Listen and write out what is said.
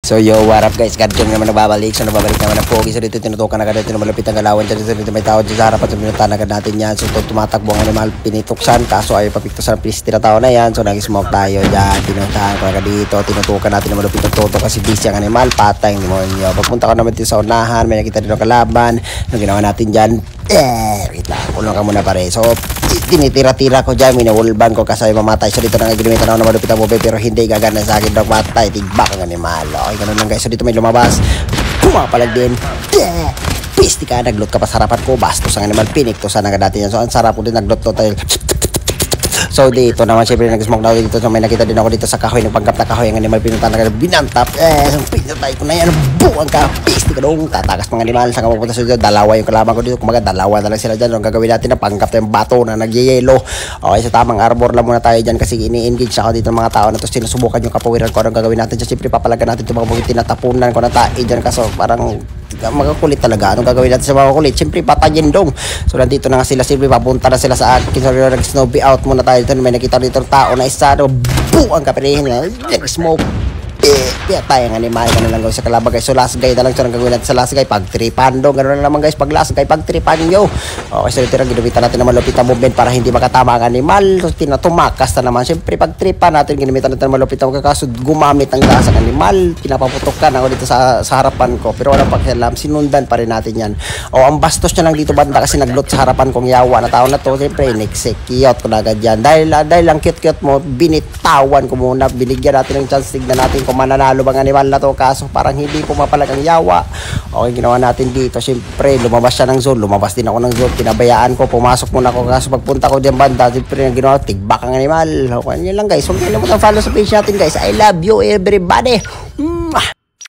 So yo, what up guys? Gadget naman nagbabalik. So nababalik naman ang pogi. So dito tinutukan agad natin malapit ang galawan dyan. So dito may tao dyan sa harapan. So pinutan agad natin yan. So tumatakbo ang animal. Pinituksan. Kaso ayaw papiktusan. Please tinatao na yan. So nag-smoke tayo dyan. Pinuntahan ko agad dito. Tinutukan natin na malapit ang toto kasi busy ang animal. Patay ang demonyo. Pagpunta ko naman dito sa unahan. May nakita dito ang kalaban. Ang ginawa natin dyan. Wait lang. Ulong ka muna pare. So tinitira-tira ko dyan. Minawulban ko kasi mamatay. So dito na nga ginamitan ako na malapit ang bobe. Pero hindi gagana sa akin. Dog matay. Tigbak ang animal. Okay, ganun lang guys. So dito may lumabas. Pumapalag din. Pisti ka. Naglot ka pa sa harapan ko. Bastos ang animal. Piniktosan agad natin yan. So ang sarap ko din. Naglot-lot tayo. So dito naman syempre nag-smoke na dito. So may nakita din ako dito sa kahoy. Nagpanggap na kahoy ang animal. Pinuntan na binantap. So pinatay ko na yan. Buwang ka. Pisti ka dong. Tatakas mga animal. Saan ka mapunta sa dito? Dalawa yung kalaban ko dito. Kumaga dalawa na lang sila dyan. Ang gagawin natin na panggap na yung bato na nagyayelo. Okay, sa tamang arbor lang muna tayo dyan. Kasi ini-engage ako dito ng mga tao na to. Sinusubukan yung kapawiran ko. Anong gagawin natin? So syempre papalagan natin itong mga bukit. Tinatapunan ko na tayo dyan. Kaso parang magakulit talaga. Anong gagawin natin sa mga kulit? Siyempre patayin dong. So nandito na nga sila. Siyempre papunta na sila sa akin. So nag-snowbie out muna tayo dito. May nakita dito ng tao na isa. Buang kapirihin na. Nag-smoke. Kaya tayo ang animal. Ganun lang gawin sa kalabag guys. So last guy na lang siya ang gagawin natin sa last guy. Pag-tripan dong. Ganun lang naman guys. Pag last guy, pag-tripan nyo. Okay, so dito lang ginumitan natin naman malupit ang movement para hindi makatama ang animal. So tinatumakas na naman. Siyempre pag-tripan natin, ginumitan natin malupit ang kakasod. Gumamit ang gas ang animal. Pinapaputokan ako dito sa harapan ko. Pero walang pakialam. Sinundan pa rin natin yan. O ang bastos niya lang dito banda kasi naglot sa harapan kong yawa na tao na to. Siyempre in-execute ko na agad yan. Dahil lang cute-cute mo, binitawan ko muna. Binigyan natin ng chance. Tignan natin kung mananalo bang animal na to. Kaso parang hindi pumapalag ang yawa. Okay, ginawa natin dito. Siyempre, lumabas siya ng zone. Lumabas din ako ng zone. Pinabayaan ko. Pumasok muna ako. Kaso pagpunta ko dyan banda, siyempre, ginawa, tigbak ang animal. Okay, yun lang guys. Huwag nyo lang follow sa page natin guys. I love you everybody.